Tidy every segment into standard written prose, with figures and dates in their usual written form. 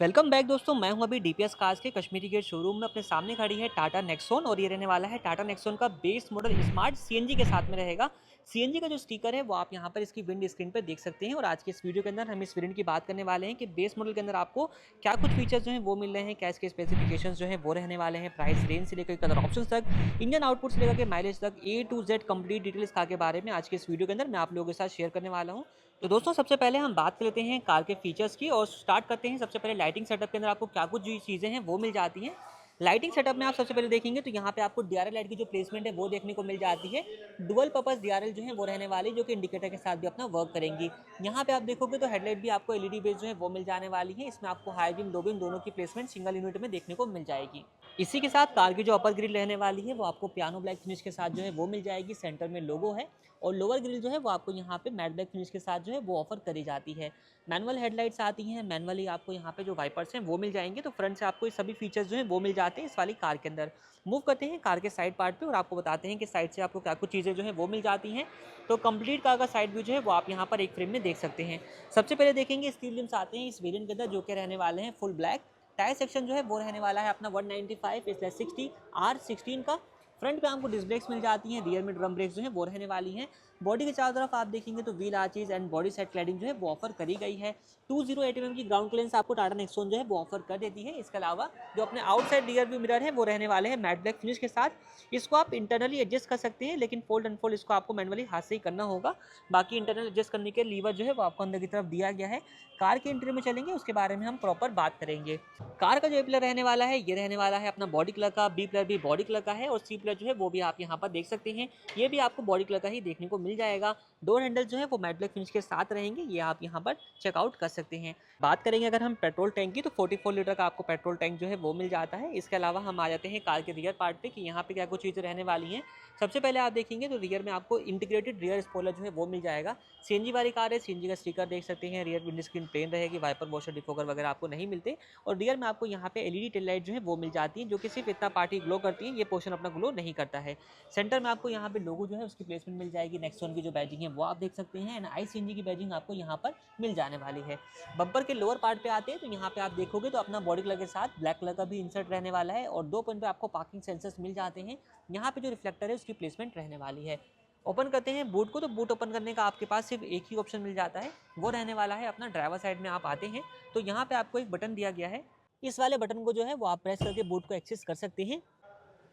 Welcome back दोस्तों। मैं हूं अभी डीपीएस कार्स के कश्मीरी गेट शोरूम में। अपने सामने खड़ी है टाटा नेक्सॉन और ये रहने वाला है टाटा नेक्सॉन का बेस मॉडल स्मार्ट सीएनजी के साथ में रहेगा। सीएनजी का जो स्टिकर है वो आप यहां पर इसकी विंड स्क्रीन पर देख सकते हैं। और आज के इस वीडियो के अंदर हम इस वेरिएंट की बात करने वाले हैं कि बेस मॉडल के अंदर आपको क्या कुछ फीचर्स जो है वो मिल रहे हैं, क्या इसके स्पेसिफिकेशन जो है वो रहने वाले हैं, प्राइस रेंज से लेकर कलर ऑप्शन तक, इंजन आउटपुट से लेकर माइलेज तक, A to Z complete details car के बारे में आज के इस वीडियो के अंदर मैं आप लोगों के साथ शेयर करने वाला हूं। तो दोस्तों सबसे पहले हम बात कर लेते हैं कार के फीचर्स की और स्टार्ट करते हैं। सबसे पहले लाइटिंग सेटअप के अंदर आपको क्या कुछ जो चीज़ें हैं वो मिल जाती हैं। लाइटिंग सेटअप में आप सबसे पहले देखेंगे तो यहाँ पे आपको डीआरएल लाइट की जो प्लेसमेंट है वो देखने को मिल जाती है। डुअल पर्पस डीआरएल जो है वो रहने वाली, जो कि इंडिकेटर के साथ भी अपना वर्क करेंगी। यहाँ पे आप देखोगे तो हेडलाइट भी आपको एलईडी बेस जो है वो मिल जाने वाली है। इसमें आपको हाई बीम लो बीम दोनों की प्लेसमेंट सिंगल यूनिट में देखने को मिल जाएगी। इसी के साथ कार की जो अपर ग्रिल रहने वाली है वो आपको पियानो ब्लैक फिनिश के साथ जो है वो मिल जाएगी। सेंटर में लोगो है और लोअर ग्रिल जो है वो आपको यहाँ पे मैट ब्लैक फिनिश के साथ जो है वो ऑफर करी जाती है। मैनुअल हेडलाइट्स आती हैं, मैनुअली आपको यहाँ पे जो वाइपर्स हैं वो मिल जाएंगे। तो फ्रंट से आपको ये सभी फीचर्स जो हैं वो मिल जाते हैं इस वाली कार के अंदर। मूव करते हैं कार के साइड पार्ट पे और आपको बताते हैं कि साइड से आपको क्या कुछ चीज़ें जो है वो मिल जाती हैं। तो कंप्लीट कार का साइड व्यू जो है वो आप यहाँ पर एक फ्रेम में देख सकते हैं। सबसे पहले देखेंगे स्टील रिम्स आते हैं इस वेरिएंट के अंदर, जो कि रहने वाले हैं फुल ब्लैक। टायर सेक्शन जो है वो रहने वाला है अपना 195/60 R16 का। फ्रंट पे आपको डिस्क ब्रेक्स मिल जाती हैं, रियर में ड्रम ब्रेक्स जो है वो रहने वाली हैं। बॉडी के चारों तरफ आप देखेंगे तो wheel arches and body set cladding जो है वो ऑफर करी गई है। 208 mm की ग्राउंड क्लियरेंस आपको टाटा नेक्सॉन जो है वो ऑफर कर देती है। इसके अलावा जो अपने आउटसाइड रियर व्यू मिरर है वो रहने वाले हैं मैट ब्लैक फिनिश के साथ। इसको आप इंटरनली एडजस्ट कर सकते हैं, लेकिन फोल्ड अनफोल्ड इसको आपको मैनुअली हाथ से ही करना होगा। बाकी इंटरनल एडजस्ट करने के लीवर जो है वो आपको अंदर की तरफ दिया गया है। कार के इंटीरियर में चलेंगे उसके बारे में हम प्रॉपर बात करेंगे। कार का जो ए पिलर रहने वाला है ये रहने वाला है अपना बॉडी कलर का, बी पिलर भी बॉडी कलर का है और सी पिलर जो है वो भी आप यहाँ पर देख सकते हैं। ये भी आपको बॉडी कलर का ही देखने को मिल जाएगा। डोर हैंडल जो है वो मैट ब्लैक फिनिश के साथ रहेंगे, ये आप यहाँ पर चेकआउट कर सकते हैं। बात करेंगे अगर हम पेट्रोल टैंक की तो 44 लीटर का आपको पेट्रोल टैंक जो है वो मिल जाता है। इसके अलावा हम आ जाते हैं कार के रियर पार्ट पे कि यहाँ पे क्या कुछ चीज़ें रहने वाली हैं। सबसे पहले आप देखेंगे तो रियर में आपको इंटीग्रेटेड रियर स्पॉइलर जो है वो मिल जाएगा। सीएनजी वाली कार है, सीएनजी का स्टिकर देख सकते हैं। रियर विंड स्क्रीन प्लेन रहेगी, वाइपर वॉशर डिफोगर वगैरह आपको नहीं मिलते। और रियर में आपको यहाँ पे एलईडी टेल लाइट जो है वो मिल जाती है, जो कि सिर्फ इतना पार्टी ग्लो करती है, ये पोर्शन अपना ग्लो नहीं करता है। सेंटर में आपको यहाँ पे लोगो जो है उसकी प्लेसमेंट मिल जाएगी। नेक्सॉन की जो बैजिंग है वो आप देख सकते हैं एंड आईसीएनजी की बैजिंग आपको यहाँ पर मिल जाने वाली है। बम्पर के लोअर पार्ट पे आते हैं तो यहाँ पे आप देखोगे तो अपना बॉडी कलर के साथ ब्लैक कलर का भी इंसर्ट रहने वाला है और दो पॉइंट पे आपको पार्किंग सेंसर्स मिल जाते हैं। यहाँ पे जो रिफ्लेक्टर है उसकी प्लेसमेंट रहने वाली है। ओपन करते हैं बूट को तो बूट ओपन करने का आपके पास सिर्फ एक ही ऑप्शन मिल जाता है, वो रहने वाला है अपना ड्राइवर साइड में आप आते हैं तो यहाँ पे आपको एक बटन दिया गया है। इस वाले बटन को जो है वो आप प्रेस करके बूट को एक्सेस कर सकते हैं।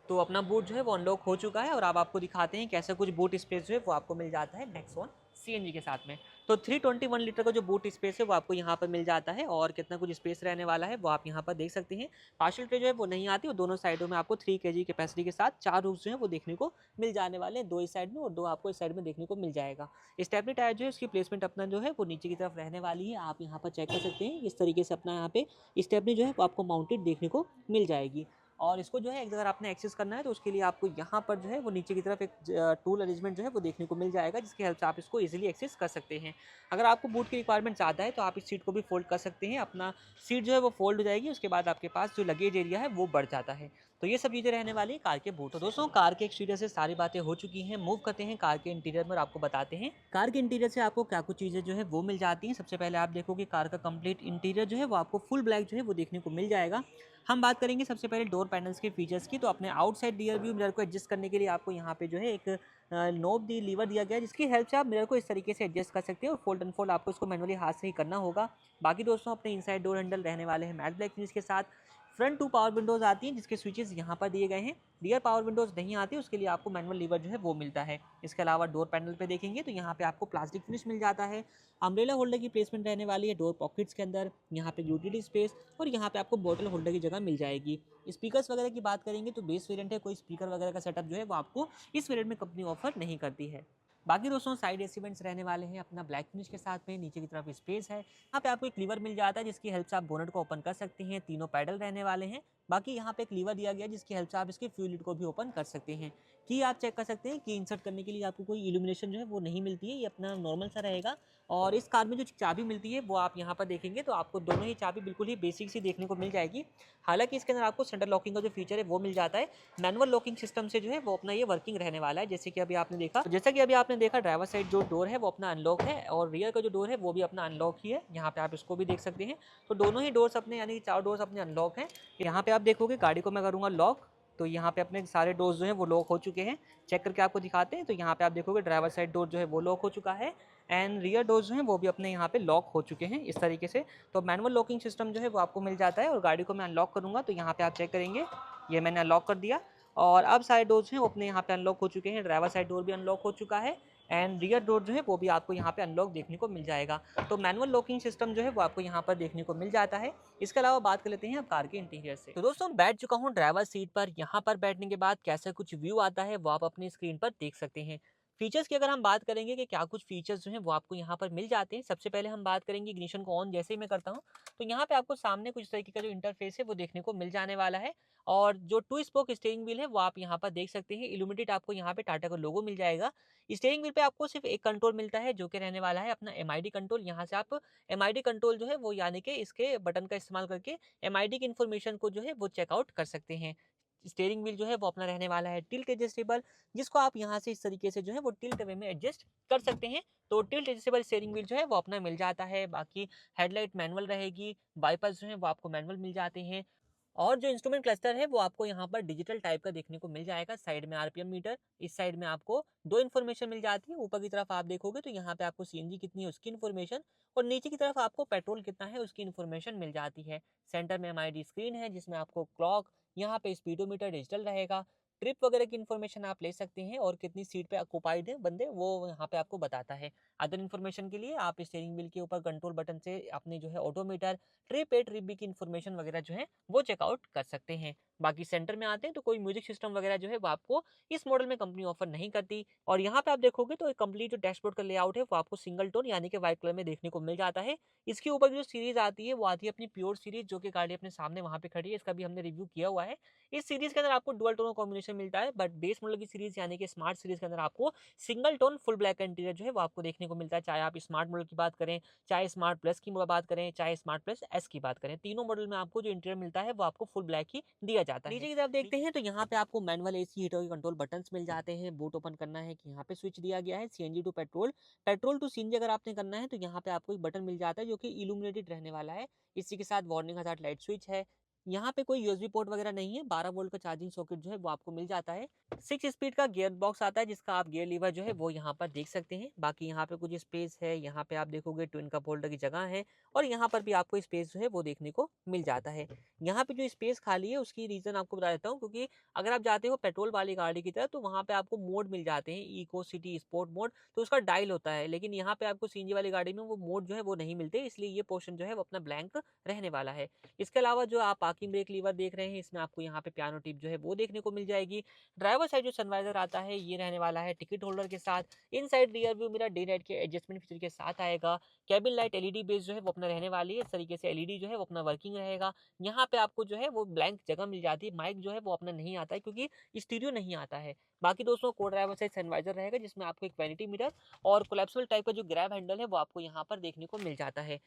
तो अपना बूट जो है वो अनलॉक हो चुका है और अब आपको दिखाते हैं कैसा कुछ बूट स्पेस जो है वो आपको मिल जाता है नेक्सॉन सीएनजी के साथ में। तो 321 लीटर का जो बूट स्पेस है वो आपको यहाँ पर मिल जाता है और कितना कुछ स्पेस रहने वाला है वो आप यहाँ पर देख सकते हैं। पार्शियल ट्रे जो है वो नहीं आती और दोनों साइडों में आपको 3 kg कैपेसिटी के साथ 4 रूफ्स जो है वो देखने को मिल जाने वाले हैं, 2 इस साइड में और 2 आपको इस साइड में देखने को मिल जाएगा। स्टेपनी टायर जो है उसकी प्लेसमेंट अपना जो है वो नीचे की तरफ रहने वाली है, आप यहाँ पर चेक कर सकते हैं। इस तरीके से अपना यहाँ पे स्टेपनी जो है वो आपको माउंटेड देखने को मिल जाएगी। और इसको जो है अगर आपने एक्सेस करना है तो उसके लिए आपको यहाँ पर जो है वो नीचे की तरफ एक टूल अरेंजमेंट जो है वो देखने को मिल जाएगा, जिसकी हेल्प से आप इसको इजीली एक्सेस कर सकते हैं। अगर आपको बूट की रिक्वायरमेंट ज़्यादा है तो आप इस सीट को भी फोल्ड कर सकते हैं। अपना सीट जो है वो फोल्ड हो जाएगी, उसके बाद आपके पास जो लगेज एरिया है वो बढ़ जाता है। तो ये सब चीज़ें रहने वाली है कार के बूट। तो दोस्तों कार के एक्सटीरियर से सारी बातें हो चुकी हैं। मूव करते हैं कार के इंटीरियर में और आपको बताते हैं कार के इंटीरियर से आपको क्या कुछ चीज़ें जो है वो मिल जाती हैं। सबसे पहले आप देखो कि कार का कंप्लीट इंटीरियर जो है वो आपको फुल ब्लैक जो है वो देखने को मिल जाएगा। हम बात करेंगे सबसे पहले डोर पैनल्स के फीचर्स की। तो अपने आउटसाइड रियर व्यू मिरर को एडजस्ट करने के लिए आपको यहाँ पे जो है एक नोब दी लीवर दिया गया है, जिसकी हेल्प से आप मिरर को इस तरीके से एडजस्ट कर सकते हैं और फोल्ड अनफोल्ड आपको इसको मैनुअली हाथ से ही करना होगा। बाकी दोस्तों अपने इनसाइड डोर हैंडल रहने वाले हैं मैट ब्लैक फिनिश के साथ। फ्रंट 2 पावर विंडोज आती हैं जिसके स्विचेस यहाँ पर दिए गए हैं। रियर पावर विंडोज नहीं आती, उसके लिए आपको मैनुअल लीवर जो है वो मिलता है। इसके अलावा डोर पैनल पे देखेंगे तो यहाँ पे आपको प्लास्टिक फिनिश मिल जाता है। अम्ब्रेला होल्डर की प्लेसमेंट रहने वाली है डोर पॉकेट्स के अंदर, यहाँ पे यूटिलिटी स्पेस और यहाँ पे आपको बोतल होल्डर की जगह मिल जाएगी। स्पीकर्स वगैरह की बात करेंगे तो बेस वेरिएंट है, कोई स्पीकर वगैरह का सेटअप जो है वो आपको इस वेरिएंट में कंपनी ऑफर नहीं करती है। बाकी दोस्तों साइड एसी वेंट्स रहने वाले हैं अपना ब्लैक फिनिश के साथ में। नीचे की तरफ स्पेस है, यहाँ पे आपको एक लीवर मिल जाता है जिसकी हेल्प से आप बोनट को ओपन कर सकते हैं। तीनों पैडल रहने वाले हैं। बाकी यहाँ पे एक लीवर दिया गया है जिसकी हेल्प से आप इसके फ्यूल लिड को भी ओपन कर सकते हैं। की आप चेक कर सकते हैं, की इंसर्ट करने के लिए आपको कोई इल्यूमिनेशन जो है वो नहीं मिलती है, ये अपना नॉर्मल सा रहेगा। और इस कार में जो चाबी मिलती है वो आप यहाँ पर देखेंगे तो आपको दोनों ही चाबी बिल्कुल ही बेसिक सी देखने को मिल जाएगी। हालांकि इसके अंदर आपको सेंटर लॉकिंग का जो फीचर है वो मिल जाता है। मैनुअल लॉकिंग सिस्टम से जो है वो अपना ये वर्किंग रहने वाला है। जैसे कि अभी आपने देखा, ड्राइवर साइड जो डोर है वो अपना अनलॉक है और रियर का जो डोर है वो भी अपना अनलॉक ही है। यहाँ पे आप इसको भी देख सकते हैं। तो दोनों ही डोर्स अपने, यानी कि 4 डोर्स अपने अनलॉक हैं। यहाँ पे आप देखोगे गाड़ी को मैं करूँगा लॉक, तो यहाँ पे अपने सारे डोर्स जो हैं वो लॉक हो चुके हैं। चेक करके आपको दिखाते हैं। तो यहाँ पे आप देखोगे ड्राइवर साइड डोर जो है वो लॉक हो चुका है एंड रियर डोर्स जो हैं वो भी अपने यहाँ पे लॉक हो चुके हैं इस तरीके से। तो मैनुअल लॉकिंग सिस्टम जो है वो आपको मिल जाता है। और गाड़ी को मैं अनलॉक करूँगा तो यहाँ पे आप चेक करेंगे, ये मैंने अनलॉक कर दिया और अब सारे डोर्स हैं वो अपने यहाँ पे अनलॉक हो चुके हैं। ड्राइवर साइड डोर भी अनलॉक हो चुका है एंड रियर डोर जो है वो भी आपको यहाँ पे अनलॉक देखने को मिल जाएगा। तो मैनुअल लॉकिंग सिस्टम जो है वो आपको यहाँ पर देखने को मिल जाता है। इसके अलावा बात कर लेते हैं अब कार के इंटीरियर से। तो दोस्तों बैठ चुका हूँ ड्राइवर सीट पर। यहाँ पर बैठने के बाद कैसा कुछ व्यू आता है वो आप अपनी स्क्रीन पर देख सकते हैं। फीचर्स की अगर हम बात करेंगे कि क्या कुछ फीचर्स जो हैं वो आपको यहाँ पर मिल जाते हैं, सबसे पहले हम बात करेंगे इग्निशन को ऑन जैसे ही मैं करता हूँ तो यहाँ पे आपको सामने कुछ तरीके का जो इंटरफेस है वो देखने को मिल जाने वाला है। और जो 2 स्पोक स्टीयरिंग व्हील है वो आप यहाँ पर देख सकते हैं। इल्यूमिनेटेड आपको यहाँ पे टाटा का लोगो मिल जाएगा। स्टीयरिंग व्हील पे आपको सिर्फ एक कंट्रोल मिलता है जो कि रहने वाला है अपना MID कंट्रोल। यहाँ से आप MID कंट्रोल जो है वो, यानी कि इसके बटन का इस्तेमाल करके MID की इन्फॉर्मेशन को जो है वो चेकआउट कर सकते हैं। स्टीयरिंग व्हील जो है वो अपना रहने वाला है टिल्ट एडजस्टेबल, जिसको आप यहाँ से इस तरीके से जो है वो टिल्ट वे में एडजस्ट कर सकते हैं। तो टिल्ट एडजस्टेबल स्टीयरिंग व्हील जो है वो अपना मिल जाता है। बाकी हेडलाइट मैनुअल रहेगी, वाइपर्स जो है वो आपको मैनुअल मिल जाते हैं। और जो इंस्ट्रूमेंट क्लस्टर है वो आपको यहाँ पर डिजिटल टाइप का देखने को मिल जाएगा। साइड में RPM मीटर, इस साइड में आपको 2 इन्फॉर्मेशन मिल जाती है। ऊपर की तरफ आप देखोगे तो यहाँ पे आपको CNG कितनी है उसकी इन्फॉर्मेशन और नीचे की तरफ आपको पेट्रोल कितना है उसकी इन्फॉर्मेशन मिल जाती है। सेंटर में MID स्क्रीन है जिसमें आपको क्लॉक, यहाँ पे स्पीडोमीटर डिजिटल रहेगा। ट्रिप वगैरह की इन्फॉर्मेशन आप ले सकते हैं और कितनी सीट पे ऑक्यूपाइड है बंदे वो यहाँ पे आपको बताता है। अदर इन्फॉर्मेशन के लिए आप स्टीयरिंग व्हील के ऊपर कंट्रोल बटन से अपने जो है odometer, trip A trip B की इन्फॉर्मेशन वगैरह जो है वो चेकआउट कर सकते हैं। बाकी सेंटर में आते हैं तो कोई म्यूजिक सिस्टम वगैरह जो है वो आपको इस मॉडल में कंपनी ऑफर नहीं करती। और यहाँ पे आप देखोगे तो कंप्लीट जो डैशबोर्ड का लेआउट है वो आपको सिंगल टोन यानी कि व्हाइट कलर में देखने को मिल जाता है। इसके ऊपर जो सीरीज आती है वो आती है अपनी प्योर सीरीज, जो कि गाड़ी अपने सामने वहाँ पे खड़ी है, इसका भी हमने रिव्यू किया हुआ है। इस सीरीज के अंदर आपको डुअल टोन कॉम्बिनेशन मिलता है, बट बेस मॉडल की सीरीज यानी कि स्मार्ट सीरीज के अंदर आपको सिंगल टोन फुल ब्लैक का इंटीरियर जो है वो आपको देखने को मिलता है। चाहे आप स्मार्ट मॉडल की बात करें, चाहे स्मार्ट प्लस की बात करें, चाहे स्मार्ट प्लस एस की बात करें, तीनों मॉडल में आपको जो इंटीरियर मिलता है वो आपको फुल ब्लैक ही दिया जाता है। नीचे की तरफ देखते हैं तो यहाँ पे आपको मैनुअल AC हीटर के कंट्रोल बटन्स मिल जाते हैं। बूट ओपन करना है कि यहाँ पे स्विच दिया गया है CNG to petrol, petrol to CNG अगर आपने करना है तो यहाँ पे आपको एक बटन मिल जाता है जो कि इल्यूमिनेटेड रहने वाला है। इसी के साथ वार्निंग हजार्ड लाइट स्विच है। यहाँ पे कोई USB पोर्ट वगैरह नहीं है। 12 वोल्ट का चार्जिंग सॉकेट जो है वो आपको मिल जाता है। 6 स्पीड का गियर बॉक्स आता है जिसका आप गियर लीवर जो है वो यहाँ पर देख सकते हैं। बाकी यहाँ पे कुछ स्पेस है, यहाँ पे आप देखोगे ट्विन कप होल्डर की जगह है और यहाँ पर भी आपको स्पेस जो है वो देखने को मिल जाता है। यहाँ पे जो स्पेस खाली है उसकी रीजन आपको बता देता हूँ, क्योंकि अगर आप जाते हो पेट्रोल वाली गाड़ी की तरफ तो वहाँ पे आपको मोड मिल जाते हैं, इको, सिटी, स्पोर्ट मोड, तो उसका डायल होता है। लेकिन यहाँ पे आपको CNG वाली गाड़ी में वो मोड जो है वो नहीं मिलते, इसलिए ये पोर्शन जो है वो अपना ब्लैंक रहने वाला है। इसके अलावा जो आप पार्किंग ब्रेक लीवर देख रहे हैं इसमें आपको यहाँ पे पियानो टिप जो है वो देखने को मिल जाएगी। ड्राइवर साइड जो सनवाइजर आता है ये रहने वाला है टिकट होल्डर के साथ। Inside rear view mirror day night के एडजस्टमेंट फीचर के साथ आएगा। केबिन लाइट LED बेस जो है वो अपना रहने वाली है। इस तरीके से LED जो है वो अपना वर्किंग रहेगा। यहाँ पे आपको जो है वो ब्लैंक जगह मिल जाती है। माइक जो है वो अपना नहीं आता है क्योंकि स्टीरियो नहीं आता है। बाकी दोस्तों को ड्राइवर साइड सनवाइजर रहेगा जिसमें आपको एक वैनिटी मिरर और कोलैप्सिबल टाइप का जो ग्रैब हैंडल है वो आपको यहाँ पर देखने को मिल जाता है।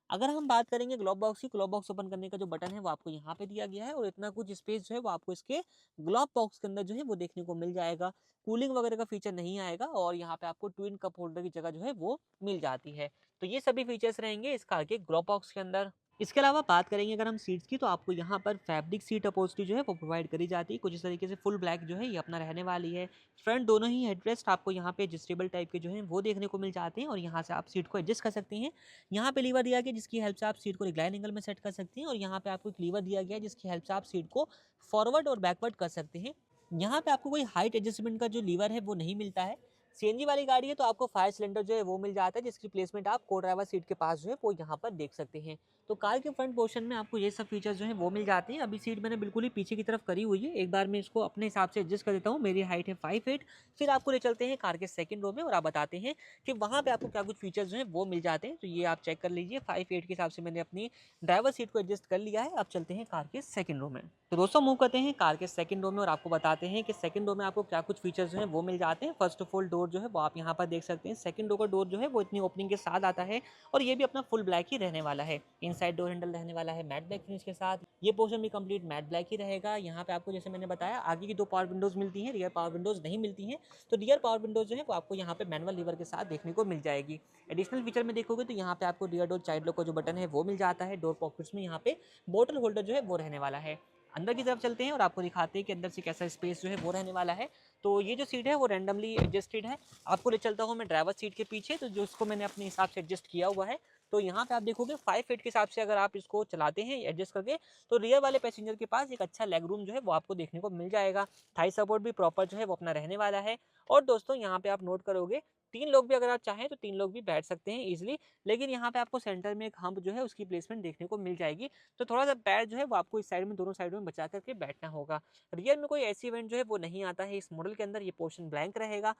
अगर हम बात करेंगे ग्लोब बॉक्स की, ग्लोब बॉक्स ओपन करने का जो बटन है वो आपको यहाँ पे दिया गया है और इतना कुछ स्पेस जो है वो आपको इसके ग्लोब बॉक्स के अंदर जो है वो देखने को मिल जाएगा। कूलिंग वगैरह का फीचर नहीं आएगा और यहाँ पे आपको ट्विन कप होल्डर की जगह जो है वो मिल जाती है। तो ये सभी फीचर्स रहेंगे इस कार के ग्लोब बॉक्स के अंदर। इसके अलावा बात करेंगे अगर हम सीट्स की तो आपको यहाँ पर फैब्रिक सीट अपॉजिटी जो है वो प्रोवाइड करी जाती है। कुछ इस तरीके से फुल ब्लैक जो है ये अपना रहने वाली है। फ्रंट दोनों ही हेडरेस्ट आपको यहाँ पे एडजस्टेबल टाइप के जो है वो देखने को मिल जाते हैं और यहाँ से आप सीट को एडजस्ट कर सकते हैं। यहाँ पे लीवर दिया गया जिसकी हेल्प से आप सीट को रिक्लाइन एंगल में सेट कर सकते हैं और यहाँ पे आपको एक लीवर दिया गया है जिसकी हेल्प से आप सीट को फॉरवर्ड और बैकवर्ड कर सकते हैं। यहाँ पे आपको कोई हाइट एडजस्टमेंट का जो लीवर है वो नहीं मिलता है। सीएनजी वाली गाड़ी है तो आपको फायर सिलेंडर जो है वो मिल जाता है, जिसकी रिप्लेसमेंट आप को ड्राइवर सीट के पास जो है वो यहाँ पर देख सकते हैं। तो कार के फ्रंट पोर्शन में आपको ये सब फीचर्स जो है वो मिल जाते हैं। अभी सीट मैंने बिल्कुल ही पीछे की तरफ करी हुई है, एक बार मैं इसको अपने हिसाब से एडजस्ट कर देता हूँ। मेरी हाइट है 5'8". फिर आपको ले चलते हैं कार के सेकंड रो में और आप बताते हैं कि वहाँ पे आपको क्या कुछ फीचर्स जो है वो मिल जाते हैं। तो ये आप चेक कर लीजिए, 5'8" के हिसाब से मैंने अपनी ड्राइवर सीट को एडजस्ट कर लिया है। अब चलते हैं कार के सेकंड रो में। तो दोस्तों मूव करते हैं कार के सेकंड रो में और आपको बताते हैं कि सेकंड रो में आपको क्या कुछ फीचर्स जो है वो मिल जाते हैं। फर्स्ट ऑफ ऑल डोर जो है वो आप यहाँ पर देख सकते हैं। सेकंड रो का डोर जो है वो इतनी ओपनिंग के साथ आता है और ये भी अपना फुल ब्लैक ही रहने वाला है। इनसाइड डोर हैंडल रहने वाला है मैट ब्लैक फिनिश के साथ। ये पोर्शन भी कंप्लीट मैट ब्लैक ही रहेगा। यहाँ पे आपको जैसे मैंने बताया आगे की 2 पावर विंडोज मिलती हैं, रियर पावर विंडोज नहीं मिलती हैं। तो रियर पावर विंडोज जो है वो आपको यहाँ पे मैनुअल लीवर के साथ देखने को मिल जाएगी। एडिशनल फीचर में देखोगे तो यहाँ पे आपको रियर डोर चाइल्ड लॉक का जो बटन है वो मिल जाता है। डोर पॉकेट्स में यहाँ पे बोतल होल्डर जो है वो रहने वाला है। अंदर की तरफ चलते हैं और आपको दिखाते हैं कि अंदर से कैसा स्पेस जो है वो रहने वाला है। तो ये जो सीट है वो रैंडमली एडजस्टेड है। आपको ले चलता हूँ मैं ड्राइवर सीट के पीछे, तो जो उसको मैंने अपने हिसाब से एडजस्ट किया हुआ है। तो यहाँ पे आप देखोगे 5 फीट के हिसाब से अगर आप इसको चलाते हैं एडजस्ट करके, तो रियर वाले पैसेंजर के पास एक अच्छा लेग रूम जो है वो आपको देखने को मिल जाएगा। थाई सपोर्ट भी प्रॉपर जो है वो अपना रहने वाला है। और दोस्तों यहाँ पे आप नोट करोगे 3 लोग भी अगर आप चाहें तो 3 लोग भी बैठ सकते हैं इजीली। लेकिन यहाँ पे आपको सेंटर में एक हम्प जो है उसकी प्लेसमेंट देखने को मिल जाएगी। तो थोड़ा सा पैर जो है वो आपको इस साइड में, दोनों साइडों में बचा करके बैठना होगा। रियर में कोई ऐसी इवेंट जो है वो नहीं आता है इस मॉडल के अंदर, ये पोर्शन ब्लैंक रहेगा।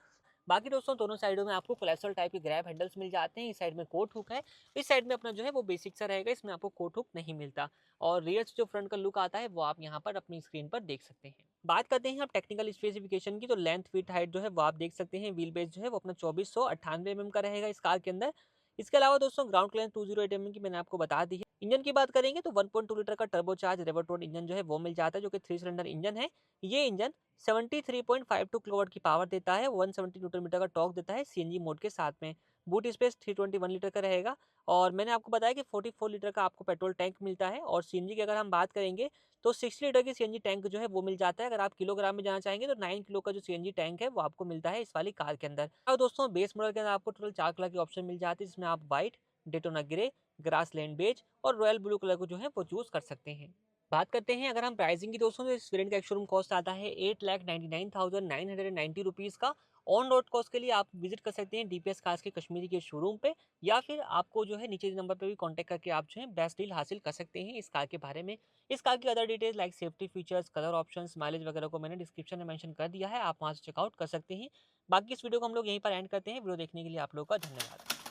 बाकी दोस्तों दोनों साइडों में आपको कोलेस्ट्रॉल टाइप के ग्रैब हैंडल्स मिल जाते हैं। इस साइड में कोट हुक है, इस साइड में अपना जो है वो बेसिक सा रहेगा, इसमें आपको कोट हुक नहीं मिलता। और रियर से जो फ्रंट का लुक आता है वो आप यहाँ पर अपनी स्क्रीन पर देख सकते हैं। बात करते हैं आप टेक्निकल स्पेसिफिकेशन की, तो लेंथ विड्थ हाइट जो है वो आप देख सकते हैं। व्हील बेस जो है वो अपना 2498 mm का रहेगा इस कार के अंदर। इसके अलावा दोस्तों ग्राउंड क्लियरेंस 208 mm की मैंने आपको बता दी है। इंजन की बात करेंगे तो 1.2 लीटर का टर्बोचार्ज रेवोटोड इंजन जो है वो मिल जाता है, जो कि 3 सिलेंडर इंजन है। ये इंजन 73.52 किलोवाट की पावर देता है, 170 न्यूटन मीटर का टॉर्क देता है सीएनजी मोड के साथ में। बूट स्पेस 321 लीटर का रहेगा। और मैंने आपको बताया कि 44 लीटर का आपको पेट्रोल टैंक मिलता है। और सीएनजी की अगर हम बात करेंगे तो 60 लीटर की सीएनजी टैंक जो है वो मिल जाता है। अगर आप किलोग्राम में जाना चाहेंगे तो 9 किलो का जो सीएनजी टैंक है वो आपको मिलता है इस वाली कार के अंदर। और दोस्तों बेस मॉडल के अंदर आपको टोटल 4 कलर के ऑप्शन मिल जाते हैं, जिसमें आप white, Daytona grey, grassland beige और रॉयल ब्लू कलर को जो है वो चूज कर सकते हैं। बात करते हैं अगर हम प्राइसिंग की दोस्तों, तो इस वेरिएंट का एक शोरूम कॉस्ट आता है 8,99,990 रुपीज़ का। ऑन रोड कॉस्ट के लिए आप विजिट कर सकते हैं डीपीएस कार्स के कश्मीरी के शोरूम पे, या फिर आपको जो है नीचे नंबर पे भी कांटेक्ट करके आप जो है बेस्ट डील हासिल कर सकते हैं इस कार के बारे में। इस कार की other details like safety features, colour options, mileage वगैरह को मैंने डिस्क्रिप्शन में मेंशन कर दिया है, आप वहां से चेकआउट कर सकते हैं। बाकी इस वीडियो को हम लोग यहीं पर एंड करते हैं। वीडियो देखने के लिए आप लोगों का धन्यवाद।